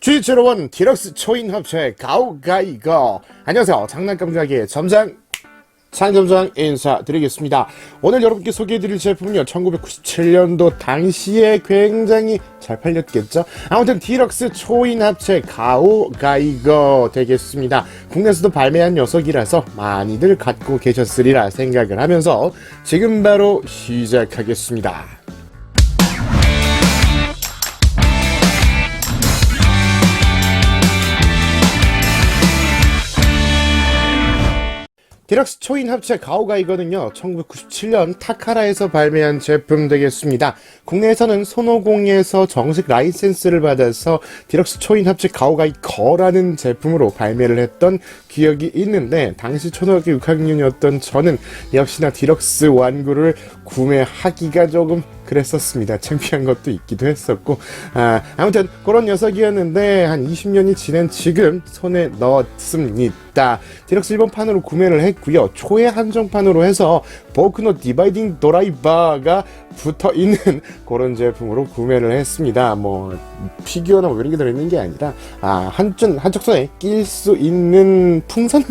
G01 디럭스 초인 합체 가오가이거. 안녕하세요, 장난감 가게 점장 상점장 인사드리겠습니다. 오늘 여러분께 소개해드릴 제품은요, 1997년도 당시에 굉장히 잘 팔렸겠죠. 아무튼 디럭스 초인 합체 가오가이거 되겠습니다. 국내에서도 발매한 녀석이라서 많이들 갖고 계셨으리라 생각을 하면서 지금 바로 시작하겠습니다. 디럭스 초인 합체 가오가이거는요, 1997년 타카라에서 발매한 제품 되겠습니다. 국내에서는 손오공에서 정식 라이센스를 받아서 디럭스 초인 합체 가오가이거라는 제품으로 발매를 했던 기억이 있는데, 당시 초등학교 6학년이었던 저는 역시나 디럭스 완구를 구매하기가 조금 그랬었습니다. 창피한 것도 있기도 했었고, 아무튼 그런 녀석이었는데 한 20년이 지난 지금 손에 넣었습니다. 디럭스 일본판으로 구매를 했고요. 초회 한정판으로 해서 보크노 디바이딩 드라이버가 붙어있는 그런 제품으로 구매를 했습니다. 뭐 피규어나 뭐 이런 게 들어있는 게 아니라 한쪽 손에 낄 수 있는 풍선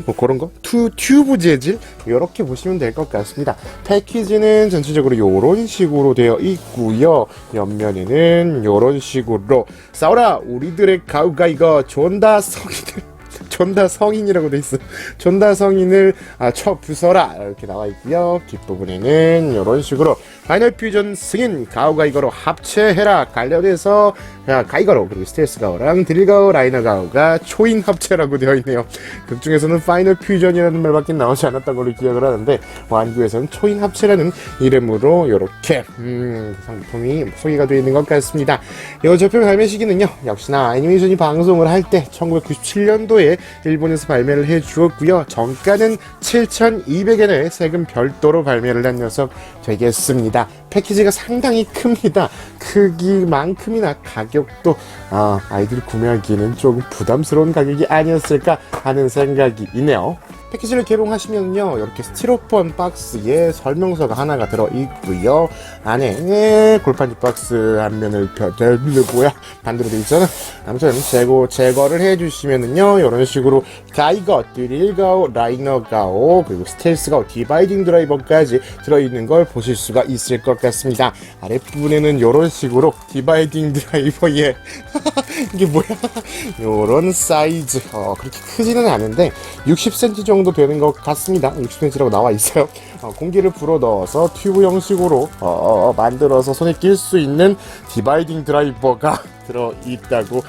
뭐 그런 거 튜브 재질 이렇게 보시면 될 것 같습니다. 패키지는 전체적으로 이런 식으로 되어 있고요. 옆면에는 이런 식으로 싸워라 우리들의 가오가이거 존다 성인들 존다 성인이라고 돼 있어. 존다 성인을 쳐 부숴라 이렇게 나와 있고요. 뒷부분에는 이런 식으로 파이널 퓨전 승인 가오가이거로 합체해라 관련해서 가이거로, 그리고 스텔스 가오랑 드릴 가오, 라이너 가오가 초인 합체라고 되어 있네요. 극 중에서는 파이널 퓨전이라는 말밖에 나오지 않았던 걸로 기억을 하는데, 완구에서는 초인 합체라는 이름으로 이렇게 상품이 소개가 되어 있는 것 같습니다. 이 제품 발매 시기는요, 역시나 애니메이션이 방송을 할 때 1997년도에 일본에서 발매를 해 주었고요. 정가는 7,200엔에 세금 별도로 발매를 한 녀석 되겠습니다. 패키지가 상당히 큽니다. 크기만큼이나 가격도 아이들 구매하기에는 조금 부담스러운 가격이 아니었을까 하는 생각이 있네요. 패키지를 개봉하시면요, 이렇게 스티로폼 박스에 설명서가 하나가 들어있고요. 안에 골판지 박스 앞면을 반대로 되어 있잖아. 아무튼 제거를 해주시면은요, 이런 식으로 가이거, 드릴가오, 라이너가오, 그리고 스텔스가오, 디바이딩 드라이버까지 들어있는 걸 보실 수가 있을 것 같습니다. 아랫부분에는 이런 식으로 디바이딩 드라이버에 이게 뭐야? 요런 사이즈, 그렇게 크지는 않은데 60cm 정도 되는 것 같습니다. 60cm라고 나와 있어요. 공기를 불어 넣어서 튜브 형식으로 만들어서 손에 낄 수 있는 디바이딩 드라이버가 들어있다고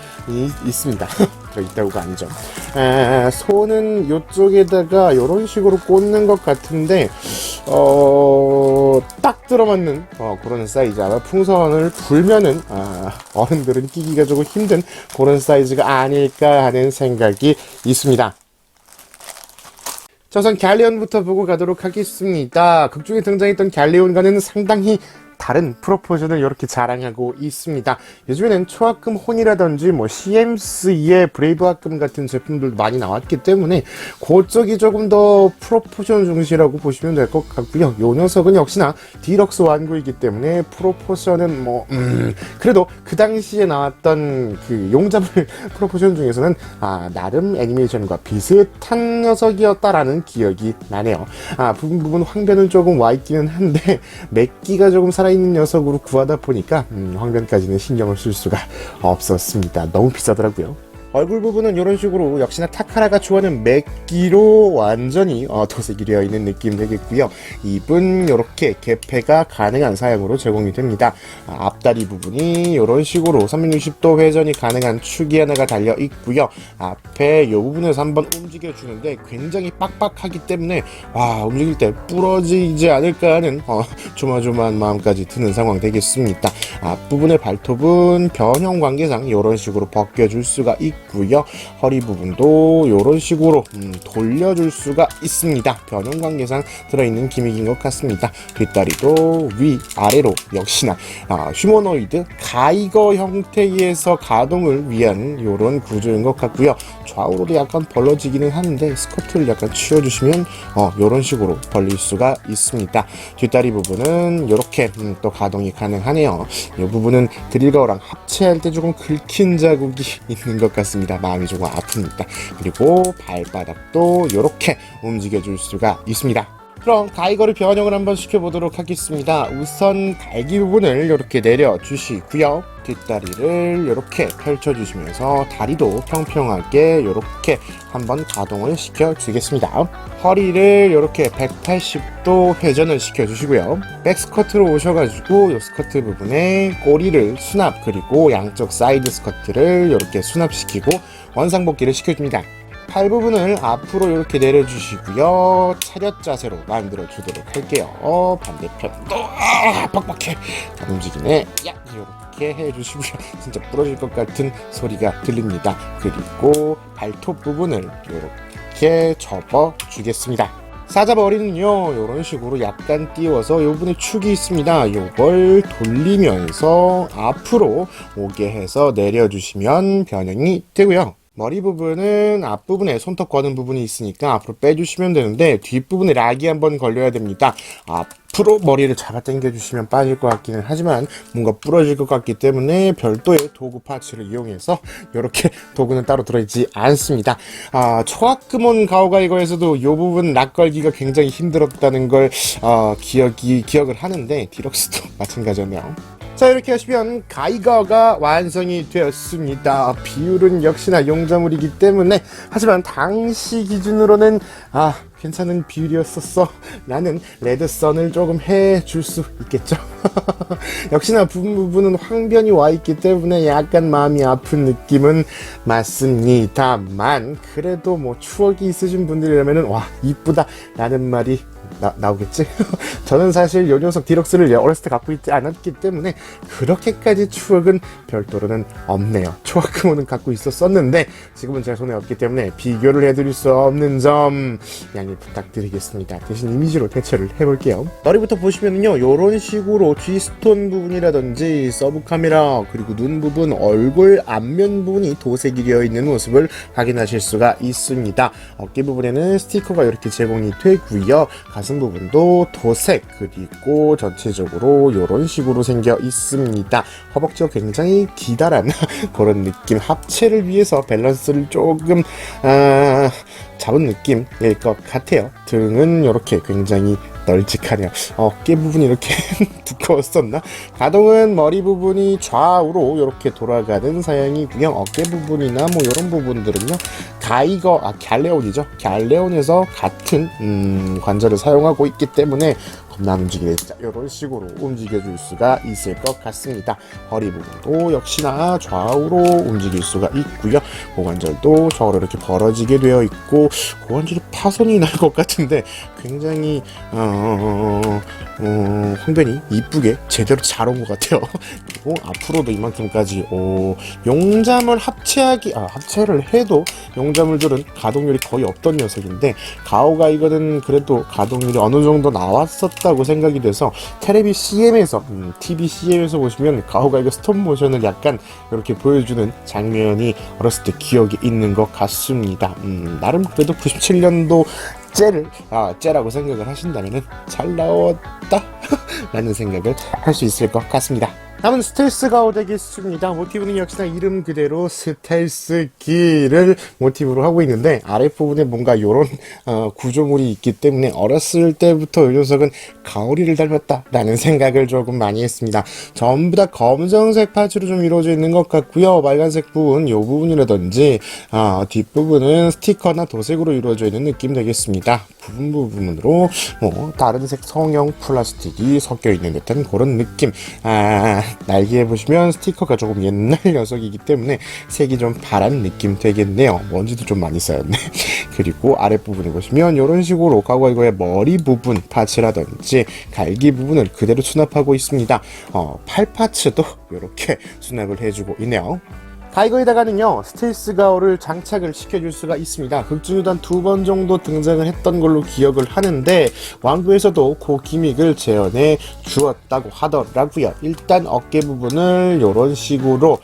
있습니다. 들어있다고가 아니죠. 손은 이쪽에다가 이런 식으로 꽂는 것 같은데 딱 들어맞는 그런 사이즈. 아마 풍선을 불면은 어른들은 끼기가 조금 힘든 그런 사이즈가 아닐까 하는 생각이 있습니다. 자, 우선 갤리온부터 보고 가도록 하겠습니다. 극중에 등장했던 갤리온과는 상당히 다른 프로포션을 이렇게 자랑하고 있습니다. 요즘에는 초합금 혼이라든지 뭐 CMC의 브레이브 합금 같은 제품들도 많이 나왔기 때문에 그쪽이 조금 더 프로포션 중시라고 보시면 될 것 같고요. 요 녀석은 역시나 디럭스 완구이기 때문에 프로포션은 그래도 그 당시에 나왔던 그 용잡을 프로포션 중에서는 나름 애니메이션과 비슷한 녀석이었다라는 기억이 나네요. 부분 황변은 조금 와 있기는 한데 맥기가 조금 살아있는 녀석으로 구하다 보니까 황변까지는 신경을 쓸 수가 없었습니다. 너무 비싸더라고요. 얼굴 부분은 이런 식으로 역시나 타카라가 좋아하는 맥기로 완전히 도색이 되어 있는 느낌 되겠고요. 입은 이렇게 개폐가 가능한 사양으로 제공이 됩니다. 앞다리 부분이 이런 식으로 360도 회전이 가능한 축이 하나가 달려 있고요. 앞에 이 부분에서 한번 움직여주는데 굉장히 빡빡하기 때문에 움직일 때 부러지지 않을까 하는 조마조마한 마음까지 드는 상황 되겠습니다. 앞부분의 발톱은 변형 관계상 이런 식으로 벗겨줄 수가 있고 있고요. 허리 부분도 이런 식으로 돌려줄 수가 있습니다. 변형 관계상 들어있는 기믹인 것 같습니다. 뒷다리도 위 아래로 역시나 휴머노이드 가이거 형태에서 가동을 위한 이런 구조인 것 같고요. 좌우로도 약간 벌어지기는 하는데 스커트를 약간 치워주시면 이런 식으로 벌릴 수가 있습니다. 뒷다리 부분은 이렇게 또 가동이 가능하네요. 이 부분은 드릴거랑 합체할 때 조금 긁힌 자국이 있는 것 같습니다. 마음이 조금 아픕니다. 그리고 발바닥도 이렇게 움직여줄 수가 있습니다. 그럼 가이거를 변형을 한번 시켜보도록 하겠습니다. 우선 갈기 부분을 이렇게 내려주시고요. 뒷다리를 이렇게 펼쳐주시면서 다리도 평평하게 이렇게 한번 가동을 시켜주겠습니다. 허리를 이렇게 180도 회전을 시켜주시고요. 백스커트로 오셔가지고 이 스커트 부분에 꼬리를 수납 그리고 양쪽 사이드 스커트를 이렇게 수납시키고 원상복귀를 시켜줍니다. 팔 부분을 앞으로 이렇게 내려주시고요. 차렷 자세로 만들어 주도록 할게요. 반대편도 빡빡해. 잘 움직이네. 야, 이렇게 해주시고요. 진짜 부러질 것 같은 소리가 들립니다. 그리고 발톱 부분을 이렇게 접어 주겠습니다. 사자머리는요 이런 식으로 약간 띄워서 요 부분에 축이 있습니다. 요걸 돌리면서 앞으로 오게 해서 내려주시면 변형이 되고요. 머리 부분은 앞부분에 손톱 거는 부분이 있으니까 앞으로 빼주시면 되는데 뒷부분에 락이 한번 걸려야 됩니다. 앞으로 머리를 잡아 당겨주시면 빠질 것 같기는 하지만 뭔가 부러질 것 같기 때문에 별도의 도구 파츠를 이용해서 이렇게 도구는 따로 들어있지 않습니다. 초학금온 가오가이거에서도 이 부분 락 걸기가 굉장히 힘들었다는 걸 기억을 하는데 디럭스도 마찬가지였네요. 자, 이렇게 하시면 가이거가 완성이 되었습니다. 비율은 역시나 용자물이기 때문에 하지만 당시 기준으로는 괜찮은 비율이었었어. 나는 레드선을 조금 해줄 수 있겠죠. 역시나 부분은 황변이 와 있기 때문에 약간 마음이 아픈 느낌은 맞습니다만 그래도 뭐 추억이 있으신 분들이라면은 와 이쁘다 라는 말이 나오겠지? 저는 사실 요 녀석 디럭스를 어렸을 때 갖고 있지 않았기 때문에 그렇게까지 추억은 별도로는 없네요. 초학금오는 갖고 있었었는데 지금은 제 손에 없기 때문에 비교를 해드릴 수 없는 점 양해 부탁드리겠습니다. 대신 이미지로 대처를 해볼게요. 머리부터 보시면요 요런 식으로 G스톤 부분이라든지 서브 카메라 그리고 눈 부분, 얼굴 앞면 부분이 도색이 되어 있는 모습을 확인하실 수가 있습니다. 어깨 부분에는 스티커가 이렇게 제공이 되고요. 가슴 부분도 도색 그리고 전체적으로 이런 식으로 생겨 있습니다. 허벅지가 굉장히 기다란 그런 느낌, 합체를 위해서 밸런스를 조금 잡은 느낌일 것 같아요. 등은 이렇게 굉장히 널찍하네요. 어깨 부분이 이렇게 두꺼웠었나? 가동은 머리 부분이 좌우로 이렇게 돌아가는 사양이고요. 어깨 부분이나 뭐 이런 부분들은요. 가이거, 갤레온이죠. 갤레온에서 같은 관절을 사용하고 있기 때문에 겁나 움직이네. 이런 식으로 움직여줄 수가 있을 것 같습니다. 허리 부분도 역시나 좌우로 움직일 수가 있고요. 고관절도 좌우로 이렇게 벌어지게 되어 있고 고관절이 파손이 날 것 같은데 굉장히 황변이 이쁘게 제대로 잘 온 것 같아요. 그리고 앞으로도 이만큼까지 용자물 합체를 해도 용자물들은 가동률이 거의 없던 녀석인데 가오가이거는 그래도 가동률이 어느 정도 나왔었다고 생각이 돼서 테레비 CM에서 TV CM에서 보시면 가오가이거 스톱모션을 약간 이렇게 보여주는 장면이 어렸을 때 기억이 있는 것 같습니다. 나름 그래도 97년도 째라고 생각을 하신다면은 잘 나왔다 라는 생각을 할 수 있을 것 같습니다. 다음은 스텔스 가오 되겠습니다. 모티브는 역시나 이름 그대로 스텔스기를 모티브로 하고 있는데 아랫부분에 뭔가 요런 구조물이 있기 때문에 어렸을 때부터 이 녀석은 가오리를 닮았다 라는 생각을 조금 많이 했습니다. 전부 다 검정색 파츠로 좀 이루어져 있는 것 같고요. 빨간색 부분, 요 부분이라든지 뒷부분은 스티커나 도색으로 이루어져 있는 느낌 되겠습니다. 부분으로 뭐 다른 색 성형 플라스틱이 섞여 있는 듯한 그런 느낌. 날개에 보시면 스티커가 조금 옛날 녀석이기 때문에 색이 좀 파란 느낌 되겠네요. 먼지도 좀 많이 쌓였네. 그리고 아랫부분에 보시면 이런 식으로 가오가이거의 머리 부분 파츠라든지 갈기 부분을 그대로 수납하고 있습니다. 팔 파츠도 이렇게 수납을 해주고 있네요. 가이거에다가는요 스텔스 가오를 장착을 시켜줄 수가 있습니다. 극중에도 한 2번 정도 등장을 했던 걸로 기억을 하는데 왕구에서도 그 기믹을 재현해 주었다고 하더라고요. 일단 어깨 부분을 이런 식으로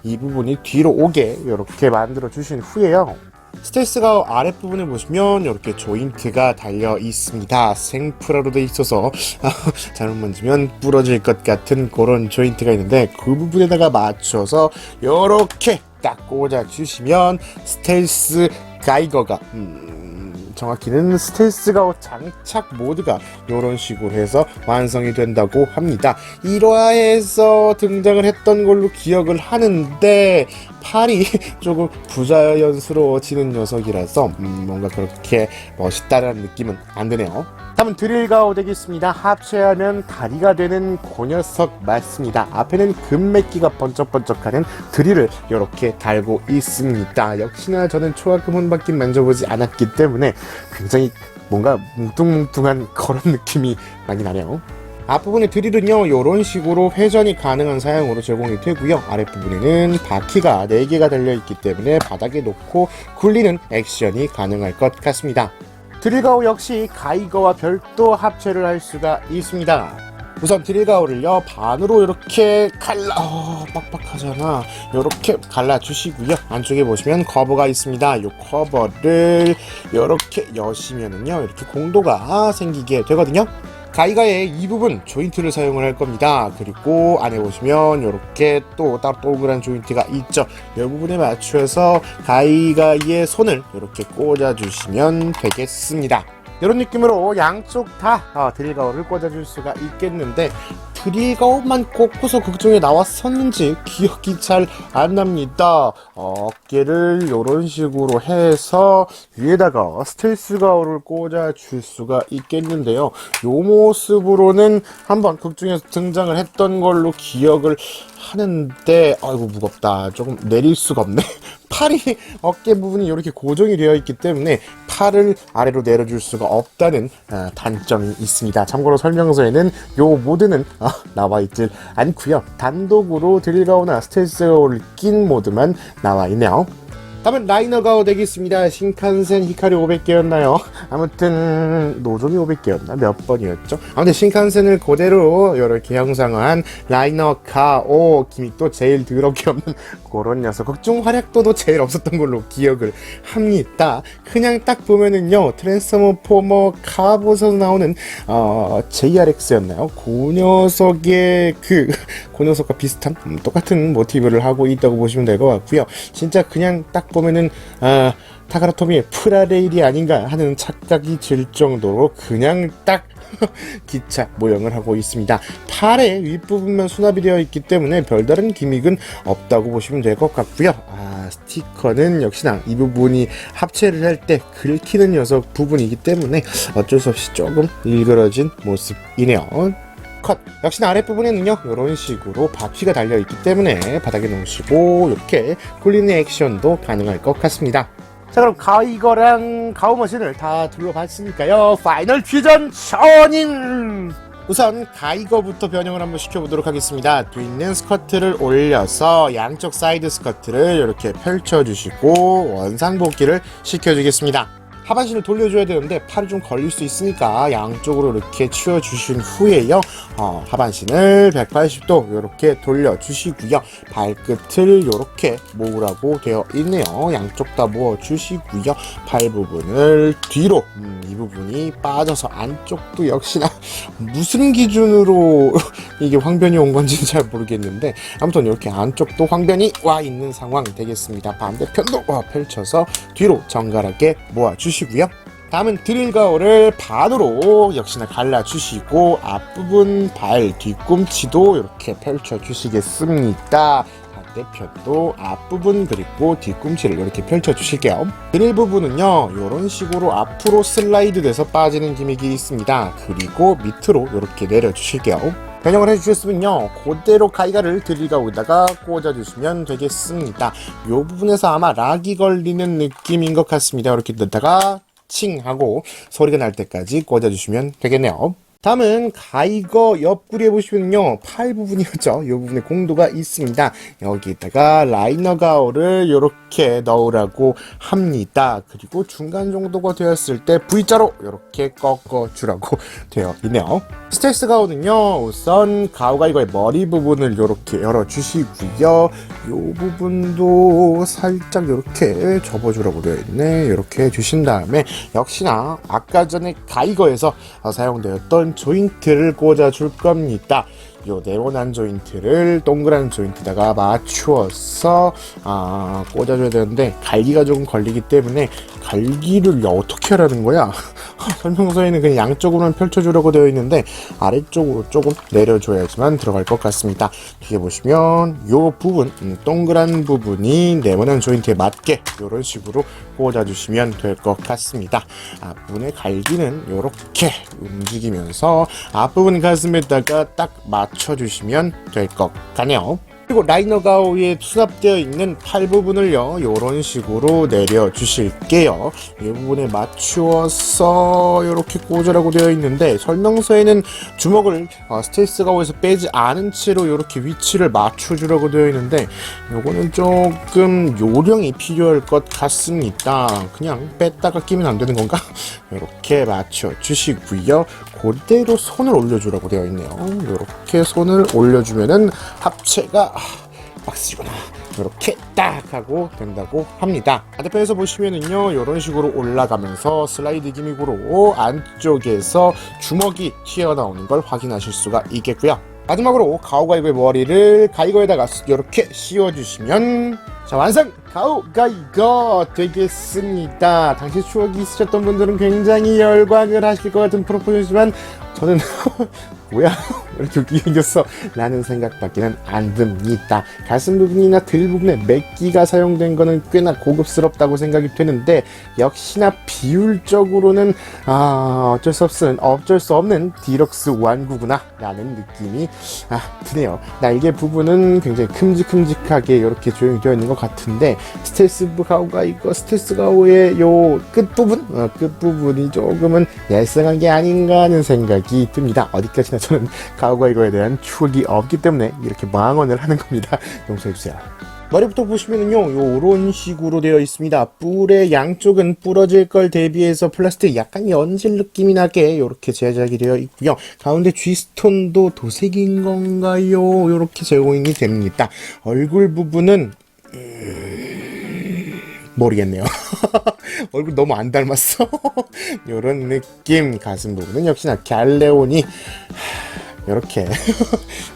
이 부분이 뒤로 오게 이렇게 만들어 주신 후에요, 스텔스 가오 아랫부분을 보시면 이렇게 조인트가 달려 있습니다. 생프라로 돼 있어서 잘못 만지면 부러질 것 같은 그런 조인트가 있는데 그 부분에다가 맞춰서 이렇게 딱 꽂아 주시면 스텔스 가이거가 정확히는 스텔스 가오 장착 모드가 이런 식으로 해서 완성이 된다고 합니다. 1화에서 등장을 했던 걸로 기억을 하는데 팔이 조금 부자연스러워지는 녀석이라서 뭔가 그렇게 멋있다라는 느낌은 안 드네요. 다음은 드릴 가오 되겠습니다. 합체하면 다리가 되는 그 녀석 맞습니다. 앞에는 금맥기가 번쩍번쩍하는 드릴을 이렇게 달고 있습니다. 역시나 저는 초합금 혼바퀴 만져보지 않았기 때문에 굉장히 뭔가 뭉뚱뭉뚱한 그런 느낌이 많이 나네요. 앞부분의 드릴은요 이런 식으로 회전이 가능한 사양으로 제공이 되고요, 아랫부분에는 바퀴가 4개가 달려있기 때문에 바닥에 놓고 굴리는 액션이 가능할 것 같습니다. 드릴 가오 역시 가이거와 별도 합체를 할 수가 있습니다. 우선 드릴 가오를요 반으로 이렇게 빡빡하잖아, 이렇게 갈라주시고요, 안쪽에 보시면 커버가 있습니다. 이 커버를 이렇게 여시면은요 이렇게 공도가 생기게 되거든요. 가이가의 이 부분 조인트를 사용을 할 겁니다. 그리고 안에 보시면 이렇게 또 따로 동그란 조인트가 있죠. 이 부분에 맞춰서 가이가의 손을 이렇게 꽂아주시면 되겠습니다. 이런 느낌으로 양쪽 다 드릴 가오를 꽂아줄 수가 있겠는데 드릴 가오만 꽂고서 극중에 나왔었는지 기억이 잘 안 납니다. 어깨를 이런 식으로 해서 위에다가 스텔스 가오를 꽂아줄 수가 있겠는데요. 이 모습으로는 한번 극중에서 등장을 했던 걸로 기억을 하는데 아이고 무겁다. 조금 내릴 수가 없네. 팔이 어깨 부분이 이렇게 고정이 되어 있기 때문에 팔을 아래로 내려줄 수가 없다는 단점이 있습니다. 참고로 설명서에는 이 모드는 나와 있질 않고요, 단독으로 드릴 가오나 스텔스 가오를 낀 모드만 나와 있네요. 다음은 라이너 가오 되겠습니다. 신칸센 히카리 500개였나요? 아무튼 노조미 500개였나? 몇 번이었죠? 아무튼 신칸센을 그대로 이렇게 형상화한 라이너 가오 기믹도 제일 더럽게 없는 그런 녀석. 극중 활약도도 제일 없었던 걸로 기억을 합니다. 그냥 딱 보면은요 트랜스포머 카봇에서 나오는 JRX였나요? 그 녀석의 그 녀석과 비슷한 똑같은 모티브를 하고 있다고 보시면 될 것 같고요. 진짜 그냥 딱 보면은 타카라토미의 프라레일이 아닌가 하는 착각이 들 정도로 그냥 딱 기차 모형을 하고 있습니다. 팔의 윗부분만 수납이 되어 있기 때문에 별다른 기믹은 없다고 보시면 될 것 같고요. 스티커는 역시나 이 부분이 합체를 할 때 긁히는 녀석 부분이기 때문에 어쩔 수 없이 조금 일그러진 모습이네요. 컷! 역시나 아랫부분에는요 이런 식으로 바퀴가 달려있기 때문에 바닥에 놓으시고 이렇게 굴리는 액션도 가능할 것 같습니다. 자, 그럼 가이거랑 가오머신을 다 둘러봤으니까요 파이널 퓨전 전인! 우선 가이거부터 변형을 한번 시켜보도록 하겠습니다. 뒤에 있는 스커트를 올려서 양쪽 사이드 스커트를 이렇게 펼쳐주시고 원상복귀를 시켜주겠습니다. 하반신을 돌려줘야 되는데 팔이 좀 걸릴 수 있으니까 양쪽으로 이렇게 치워주신 후에요 하반신을 180도 이렇게 돌려주시고요, 발끝을 이렇게 모으라고 되어 있네요. 양쪽 다 모아주시고요, 팔 부분을 뒤로 이 부분이 빠져서 안쪽도 역시나 무슨 기준으로 이게 황변이 온 건지는 잘 모르겠는데 아무튼 이렇게 안쪽도 황변이 와 있는 상황 되겠습니다. 반대편도 펼쳐서 뒤로 정갈하게 모아주시고요. 다음은 드릴 가오를 반으로 역시나 갈라주시고 앞부분 발 뒤꿈치도 이렇게 펼쳐주시겠습니다. 반대편도 앞부분 그리고 뒤꿈치를 이렇게 펼쳐주실게요. 드릴 부분은요 이런 식으로 앞으로 슬라이드 돼서 빠지는 기믹이 있습니다. 그리고 밑으로 이렇게 내려주실게요. 변형을 해주셨으면요 그대로 가이가를 드릴 가오에다가 꽂아주시면 되겠습니다. 이 부분에서 아마 락이 걸리는 느낌인 것 같습니다. 이렇게 넣다가 칭 하고 소리가 날 때까지 꽂아주시면 되겠네요. 다음은 가이거 옆구리에 보시면요, 팔 부분이었죠. 이 부분에 공도가 있습니다. 여기다가 라이너 가오를 이렇게 넣으라고 합니다. 그리고 중간 정도가 되었을 때 V자로 이렇게 꺾어주라고 되어 있네요. 스텔스 가오는요, 우선 가오가 이거의 머리 부분을 이렇게 열어주시고요. 이 부분도 살짝 이렇게 접어주라고 되어 있네. 이렇게 해주신 다음에 역시나 아까 전에 가이거에서 사용되었던 조인트를 꽂아줄 겁니다. 요 네모난 조인트를 동그란 조인트에다가 맞추어서 꽂아줘야 되는데 갈기가 조금 걸리기 때문에 갈기를 어떻게 하라는 거야? 설명서에는 그냥 양쪽으로만 펼쳐주려고 되어 있는데 아래쪽으로 조금 내려줘야지만 들어갈 것 같습니다. 뒤에 보시면 요 부분 동그란 부분이 네모난 조인트에 맞게 이런 식으로 꽂아주시면 될 것 같습니다. 앞부분의 갈기는 이렇게 움직이면서 앞부분 가슴에다가 딱 맞춰주시면 될 것 같네요. 그리고 라이너 가오에 수납되어 있는 팔 부분을요, 이런 식으로 내려주실게요. 이 부분에 맞추어서 이렇게 꽂으라고 되어 있는데 설명서에는 주먹을 스텔스 가오에서 빼지 않은 채로 이렇게 위치를 맞춰주라고 되어 있는데 요거는 조금 요령이 필요할 것 같습니다. 그냥 뺐다가 끼면 안 되는 건가? 이렇게 맞춰주시고요. 그대로 손을 올려주라고 되어 있네요. 이렇게 손을 올려주면은 합체가 박스구나 이렇게 딱 하고 된다고 합니다. 반대편에서 보시면은요, 이런 식으로 올라가면서 슬라이드 기믹으로 안쪽에서 주먹이 튀어나오는 걸 확인하실 수가 있겠고요. 마지막으로 가오가이거의 머리를 가이거에다가 이렇게 씌워주시면 자, 완성! 가오가이거 되겠습니다. 당시 추억이 있으셨던 분들은 굉장히 열광을 하실 것 같은 프로포즈지만 저는 뭐야? 왜 이렇게 웃기게 생겼어? 라는 생각밖에는 안 듭니다. 가슴 부분이나 들 부분에 맥기가 사용된 거는 꽤나 고급스럽다고 생각이 되는데 역시나 비율적으로는 어쩔 수 없는 디럭스 완구구나 라는 느낌이 드네요. 날개 부분은 굉장히 큼직큼직하게 이렇게 조용히 되어 있는 것 같은데 스텔스 가오의 요 끝부분이 조금은 얄쌍한 게 아닌가 하는 생각이 듭니다. 어디까지나 저는 가오가이거에 대한 추억이 없기 때문에 이렇게 망언을 하는 겁니다. 용서해주세요. 머리부터 보시면은요, 요런 식으로 되어 있습니다. 뿔의 양쪽은 부러질 걸 대비해서 플라스틱 약간 연질 느낌이 나게 이렇게 제작이 되어 있고요. 가운데 G스톤도 도색인 건가요? 이렇게 제공이 됩니다. 얼굴 부분은 모르겠네요. 얼굴 너무 안 닮았어. 이런 느낌. 가슴 부분은 역시나 갤레온이 이렇게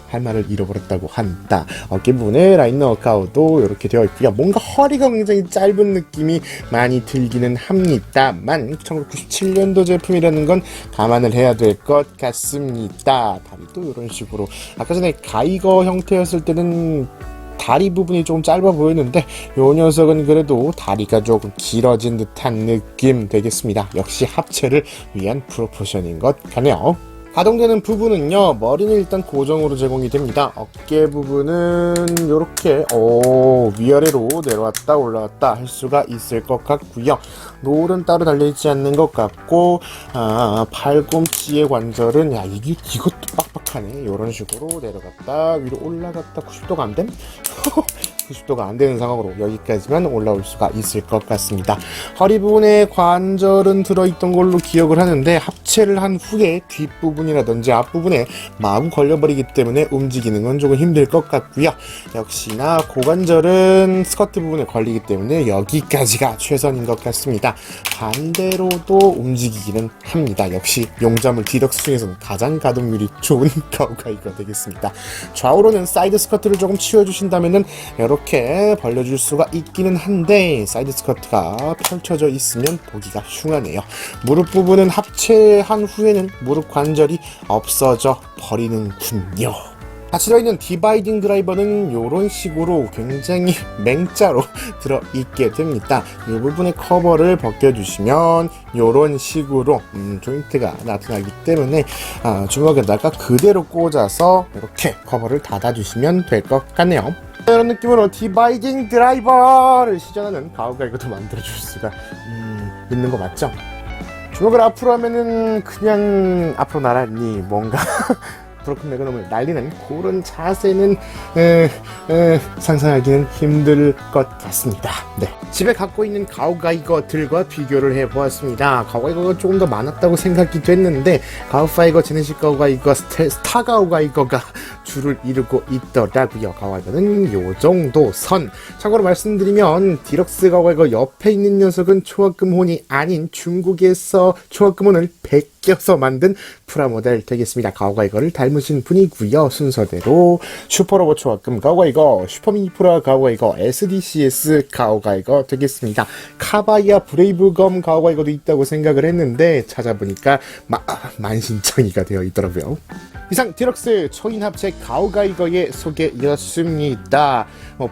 할 말을 잃어버렸다고 한다. 어깨 부분에 라이너 가오도 이렇게 되어 있고요. 뭔가 허리가 굉장히 짧은 느낌이 많이 들기는 합니다만 1997년도 제품이라는 건 감안을 해야 될 것 같습니다. 다리도 이런 식으로 아까 전에 가이거 형태였을 때는 다리 부분이 조금 짧아 보이는데 요 녀석은 그래도 다리가 조금 길어진 듯한 느낌 되겠습니다. 역시 합체를 위한 프로포션인 것 같네요. 가동되는 부분은요, 머리는 일단 고정으로 제공이 됩니다. 어깨 부분은 이렇게 위아래로 내려왔다 올라왔다 할 수가 있을 것 같고요. 롤은 따로 달려있지 않는 것 같고 팔꿈치의 관절은 이것도 빡빡하네. 이런 식으로 내려갔다 위로 올라갔다 90도가 안 됨? 90도가 안 되는 상황으로 여기까지만 올라올 수가 있을 것 같습니다. 허리 부분에 관절은 들어있던 걸로 기억을 하는데 합체를 한 후에 뒷부분이라든지 앞부분에 마구 걸려버리기 때문에 움직이는 건 조금 힘들 것 같고요. 역시나 고관절은 스커트 부분에 걸리기 때문에 여기까지가 최선인 것 같습니다. 반대로도 움직이기는 합니다. 역시 용자물 디럭스 중에서는 가장 가동률이 좋은 가오가이가 되겠습니다. 좌우로는 사이드 스커트를 조금 치워주신다면은 이렇게 벌려줄 수가 있기는 한데 사이드 스커트가 펼쳐져 있으면 보기가 흉하네요. 무릎 부분은 합체한 후에는 무릎 관절이 없어져 버리는군요. 같이 들어있는 디바이딩 드라이버는 이런 식으로 굉장히 맹자로 들어있게 됩니다. 이 부분의 커버를 벗겨주시면 이런 식으로 조인트가 나타나기 때문에 주먹에다가 그대로 꽂아서 이렇게 커버를 닫아주시면 될 것 같네요. 이런 느낌으로 디바이딩 드라이버를 시전하는 가오가이거도 만들어줄 수가 있는 거 맞죠? 주먹을 앞으로 하면은 그냥 앞으로 나란히 뭔가 브로큰 매그넘을 날리는 그런 자세는 상상하기는 힘들 것 같습니다. 네. 집에 갖고 있는 가오가이거들과 비교를 해보았습니다. 가오가이거가 조금 더 많았다고 생각이 됐는데 가오파이거, 제네시스 가오가이거, 스타 가오가이거가 줄을 이루고 있더라고요. 가오가이거는 요 정도 선. 참고로 말씀드리면 디럭스 가오가이거 옆에 있는 녀석은 초합금혼이 아닌 중국에서 초합금혼을 베껴서 만든 프라모델 되겠습니다. 가오가이거를 닮으신 분이고요. 순서대로 슈퍼로봇 초합금 가오가이거, 슈퍼미니 프라 가오가이거, SDCS 가오가이거 되겠습니다. 카바이아 브레이브검 가오가이거도 있다고 생각을 했는데 찾아보니까 만신창이가 되어 있더라고요. 이상 디럭스 초인 합체 가오가이거의 소개였습니다.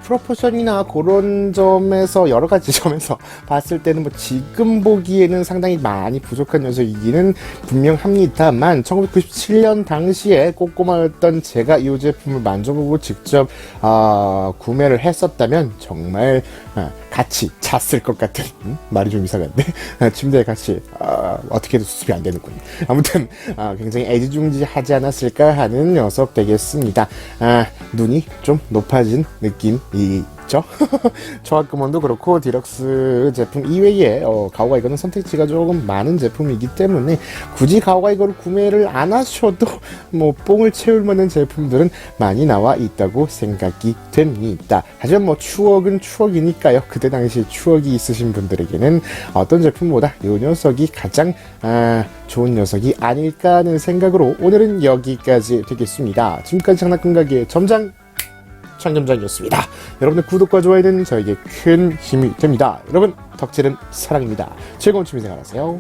프로포션이나 그런 점에서 여러 가지 점에서 봤을 때는 지금 보기에는 상당히 많이 부족한 녀석이기는 분명합니다만 1997년 당시에 꼬꼬마였던 제가 이 제품을 만져보고 직접 구매를 했었다면 정말 같이 잤을 것 같은 말이 좀 이상한데 침대에 같이 어떻게 해도 수습이 안 되는군요. 아무튼 굉장히 애지중지하지 않았을까 하는 녀석 되겠습니다. 눈이 좀 높아진 느낌이죠. 초합금원도 그렇고 디럭스 제품 이외에 가오가이거는 선택지가 조금 많은 제품이기 때문에 굳이 가오가이거를 구매를 안 하셔도 뽕을 채울 만한 제품들은 많이 나와 있다고 생각이 됩니다. 하지만 추억은 추억이니까요. 그때 당시 추억이 있으신 분들에게는 어떤 제품보다 이 녀석이 가장 좋은 녀석이 아닐까 하는 생각으로 오늘은 여기까지 되겠습니다. 지금까지 장난감 가게 점장 장점장이었습니다. 여러분의 구독과 좋아요는 저에게 큰 힘이 됩니다. 여러분 덕질은 사랑입니다. 즐거운 취미생활 하세요.